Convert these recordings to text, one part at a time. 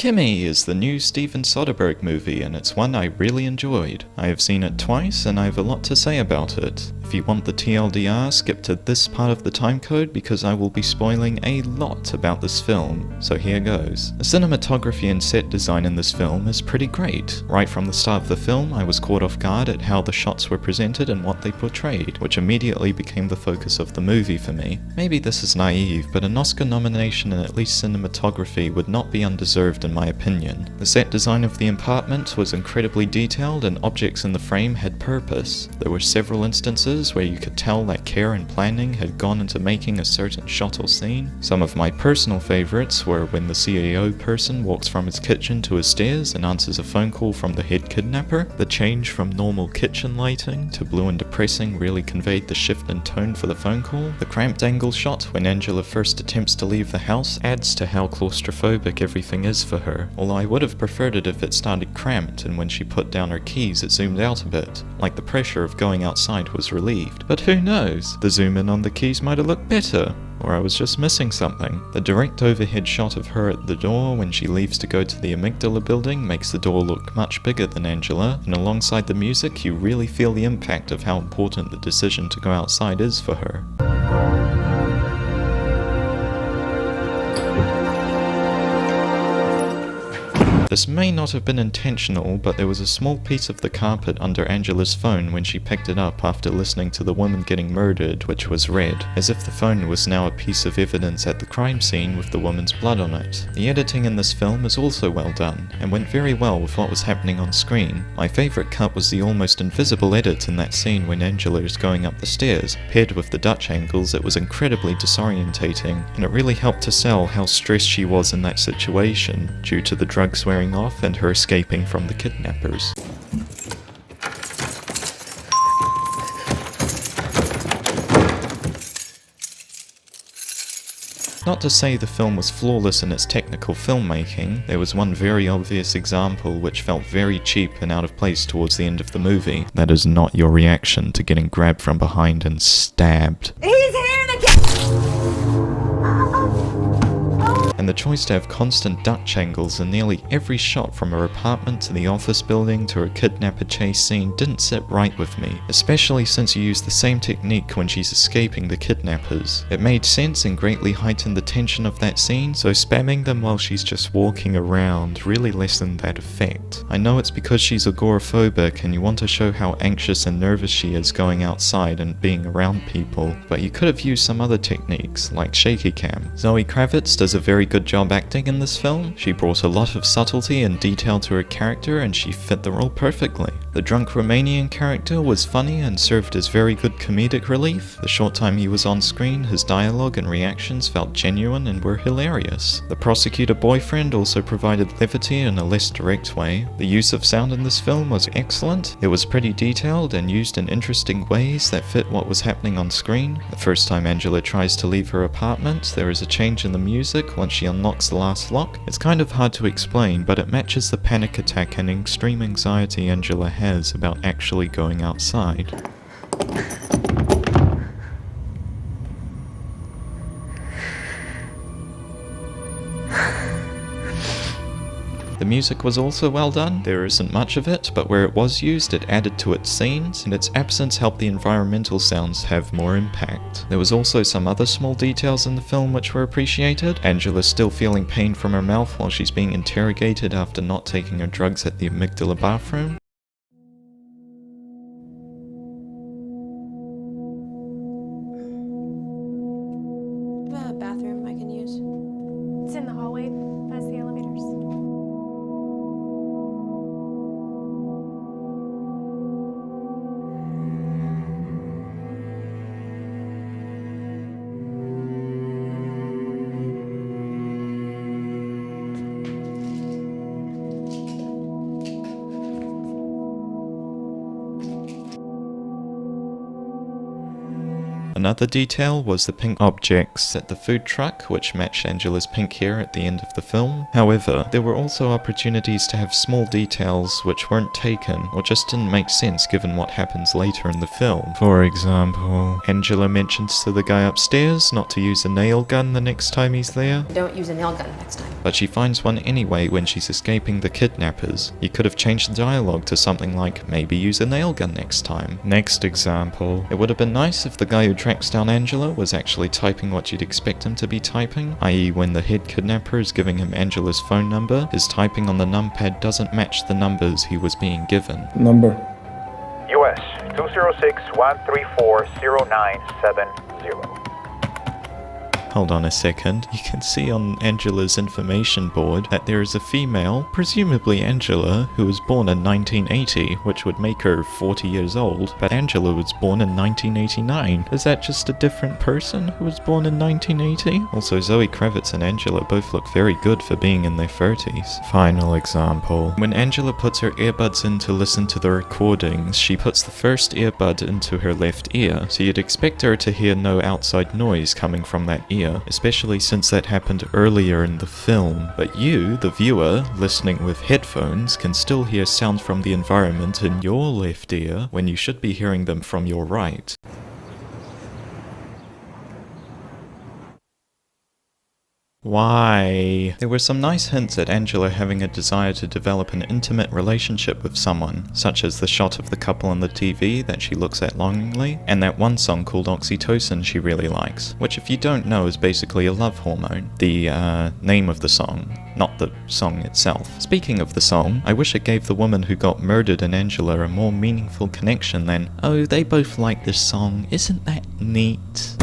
Kimi is the new Steven Soderbergh movie, and it's one I really enjoyed. I have seen it twice and I have a lot to say about it. If you want the TLDR, skip to this part of the timecode because I will be spoiling a lot about this film, so here goes. The cinematography and set design in this film is pretty great. Right from the start of the film, I was caught off guard at how the shots were presented and what they portrayed, which immediately became the focus of the movie for me. Maybe this is naive, but an Oscar nomination in at least cinematography would not be undeserved in my opinion. The set design of the apartment was incredibly detailed and objects in the frame had purpose. There were several instances where you could tell that care and planning had gone into making a certain shot or scene. Some of my personal favorites were when the CEO person walks from his kitchen to his stairs and answers a phone call from the head kidnapper. The change from normal kitchen lighting to blue and depressing really conveyed the shift in tone for the phone call. The cramped angle shot when Angela first attempts to leave the house adds to how claustrophobic everything is for her, although I would have preferred it if it started cramped and when she put down her keys it zoomed out a bit, like the pressure of going outside was relieved. But who knows, the zoom in on the keys might have looked better, or I was just missing something. The direct overhead shot of her at the door when she leaves to go to the amygdala building makes the door look much bigger than Angela, and alongside the music you really feel the impact of how important the decision to go outside is for her. This may not have been intentional, but there was a small piece of the carpet under Angela's phone when she picked it up after listening to the woman getting murdered, which was red, as if the phone was now a piece of evidence at the crime scene with the woman's blood on it. The editing in this film is also well done, and went very well with what was happening on screen. My favourite cut was the almost invisible edit in that scene when Angela is going up the stairs. Paired with the Dutch angles, it was incredibly disorientating, and it really helped to sell how stressed she was in that situation, due to the drugs wearing off and her escaping from the kidnappers. Not to say the film was flawless in its technical filmmaking, there was one very obvious example which felt very cheap and out of place towards the end of the movie. That is not your reaction to getting grabbed from behind and stabbed. He's here to get. And the choice to have constant Dutch angles in nearly every shot from her apartment to the office building to her kidnapper chase scene didn't sit right with me, especially since you use the same technique when she's escaping the kidnappers. It made sense and greatly heightened the tension of that scene, so spamming them while she's just walking around really lessened that effect. I know it's because she's agoraphobic and you want to show how anxious and nervous she is going outside and being around people, but you could have used some other techniques, like shaky cam. Zoe Kravitz does a very good job acting in this film. She brought a lot of subtlety and detail to her character and she fit the role perfectly. The drunk Romanian character was funny and served as very good comedic relief. The short time he was on screen, his dialogue and reactions felt genuine and were hilarious. The prosecutor boyfriend also provided levity in a less direct way. The use of sound in this film was excellent. It was pretty detailed and used in interesting ways that fit what was happening on screen. The first time Angela tries to leave her apartment, there is a change in the music once she unlocks the last lock. It's kind of hard to explain, but it matches the panic attack and extreme anxiety Angela has about actually going outside. The music was also well done. There isn't much of it, but where it was used, it added to its scenes, and its absence helped the environmental sounds have more impact. There was also some other small details in the film which were appreciated. Angela still feeling pain from her mouth while she's being interrogated after not taking her drugs at the amygdala bathroom. Bathroom I can use. It's in the hallway past the elevators. Another detail was the pink objects at the food truck, which matched Angela's pink hair at the end of the film. However, there were also opportunities to have small details which weren't taken, or just didn't make sense given what happens later in the film. For example, Angela mentions to the guy upstairs not to use a nail gun the next time he's there, Don't use a nail gun next time. but she finds one anyway when she's escaping the kidnappers. You could have changed the dialogue to something like, maybe use a nail gun next time. Next example, it would have been nice if the guy who tracks down Angela was actually typing what you'd expect him to be typing, i.e. when the head kidnapper is giving him Angela's phone number, his typing on the numpad doesn't match the numbers he was being given. Number. US 206-134-0970. Hold on a second. You can see on Angela's information board that there is a female, presumably Angela, who was born in 1980, which would make her 40 years old, but Angela was born in 1989. Is that just a different person who was born in 1980? Also, Zoe Kravitz and Angela both look very good for being in their 30s. Final example. When Angela puts her earbuds in to listen to the recordings, she puts the first earbud into her left ear, so you'd expect her to hear no outside noise coming from that ear, especially since that happened earlier in the film. But you, the viewer, listening with headphones, can still hear sounds from the environment in your left ear when you should be hearing them from your right. Why? There were some nice hints at Angela having a desire to develop an intimate relationship with someone, such as the shot of the couple on the TV that she looks at longingly, and that one song called Oxytocin she really likes, which if you don't know is basically a love hormone. The name of the song, not the song itself. Speaking of the song, I wish it gave the woman who got murdered in Angela a more meaningful connection than, oh, they both like this song, isn't that neat?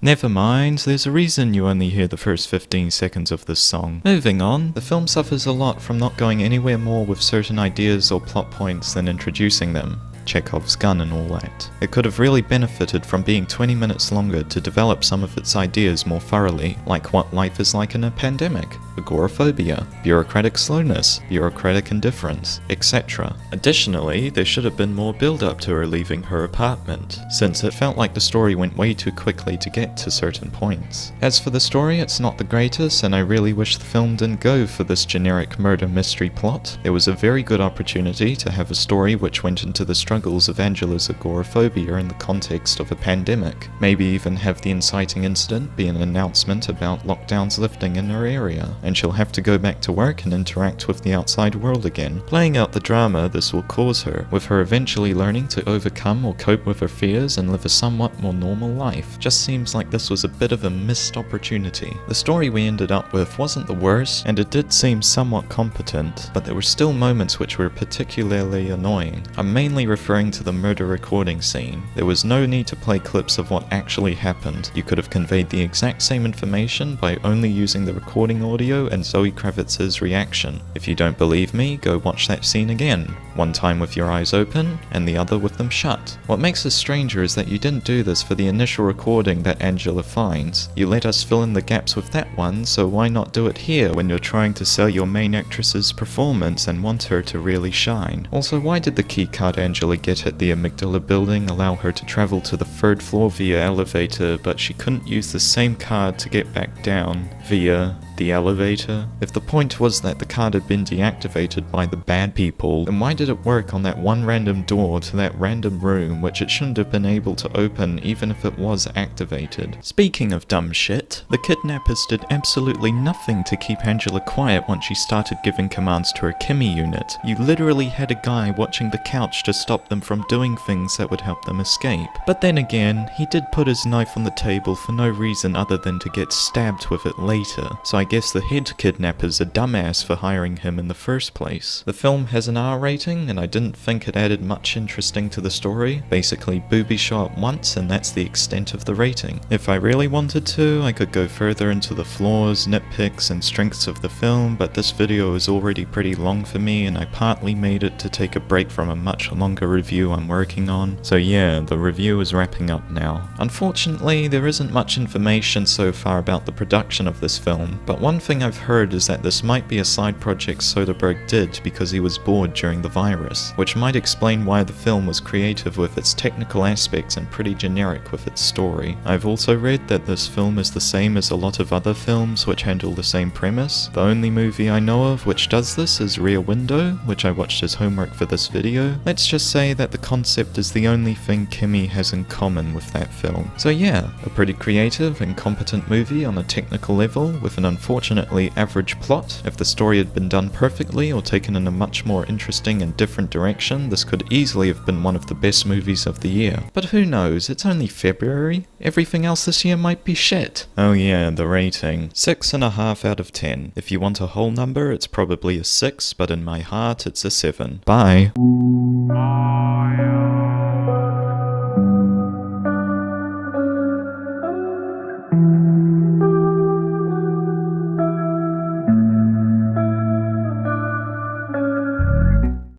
Never mind, there's a reason you only hear the first 15 seconds of this song. Moving on, the film suffers a lot from not going anywhere more with certain ideas or plot points than introducing them. Chekhov's gun and all that. It could have really benefited from being 20 minutes longer to develop some of its ideas more thoroughly, like what life is like in a pandemic, agoraphobia, bureaucratic slowness, bureaucratic indifference, etc. Additionally, there should have been more build-up to her leaving her apartment, since it felt like the story went way too quickly to get to certain points. As for the story, it's not the greatest, and I really wish the film didn't go for this generic murder mystery plot. There was a very good opportunity to have a story which went into the struggles of Angela's agoraphobia in the context of a pandemic. Maybe even have the inciting incident be an announcement about lockdowns lifting in her area, and she'll have to go back to work and interact with the outside world again, playing out the drama this will cause her, with her eventually learning to overcome or cope with her fears and live a somewhat more normal life. Just seems like this was a bit of a missed opportunity. The story we ended up with wasn't the worst, and it did seem somewhat competent, but there were still moments which were particularly annoying. I'm mainly referring to the murder recording scene. There was no need to play clips of what actually happened. You could have conveyed the exact same information by only using the recording audio and Zoe Kravitz's reaction. If you don't believe me, go watch that scene again. One time with your eyes open, and the other with them shut. What makes this stranger is that you didn't do this for the initial recording that Angela finds. You let us fill in the gaps with that one, so why not do it here when you're trying to sell your main actress's performance and want her to really shine? Also, why did the keycard Angela get at the amygdala building allow her to travel to the 3rd floor via elevator, but she couldn't use the same card to get back down via the elevator? If the point was that the card had been deactivated by the bad people, then why did it work on that one random door to that random room which it shouldn't have been able to open even if it was activated? Speaking of dumb shit, the kidnappers did absolutely nothing to keep Angela quiet once she started giving commands to her Kimi unit. You literally had a guy watching the couch to stop them from doing things that would help them escape. But then again, he did put his knife on the table for no reason other than to get stabbed with it later, so I guess the head kidnapper's a dumbass for hiring him in the first place. The film has an R rating, and I didn't think it added much interesting to the story. Basically, booby shot once, and that's the extent of the rating. If I really wanted to, I could go further into the flaws, nitpicks, and strengths of the film, but this video is already pretty long for me, and I partly made it to take a break from a much longer review I'm working on. So yeah, the review is wrapping up now. Unfortunately, there isn't much information so far about the production of this film, but but one thing I've heard is that this might be a side project Soderbergh did because he was bored during the virus, which might explain why the film was creative with its technical aspects and pretty generic with its story. I've also read that this film is the same as a lot of other films which handle the same premise. The only movie I know of which does this is Rear Window, which I watched as homework for this video. Let's just say that the concept is the only thing Kimi has in common with that film. So yeah, a pretty creative and competent movie on a technical level with an unfortunately average plot. If the story had been done perfectly or taken in a much more interesting and different direction, this could easily have been one of the best movies of the year. But who knows, it's only February. Everything else this year might be shit. Oh yeah, the rating. 6.5 out of 10. If you want a whole number, it's probably a 6, but in my heart it's a 7. Bye.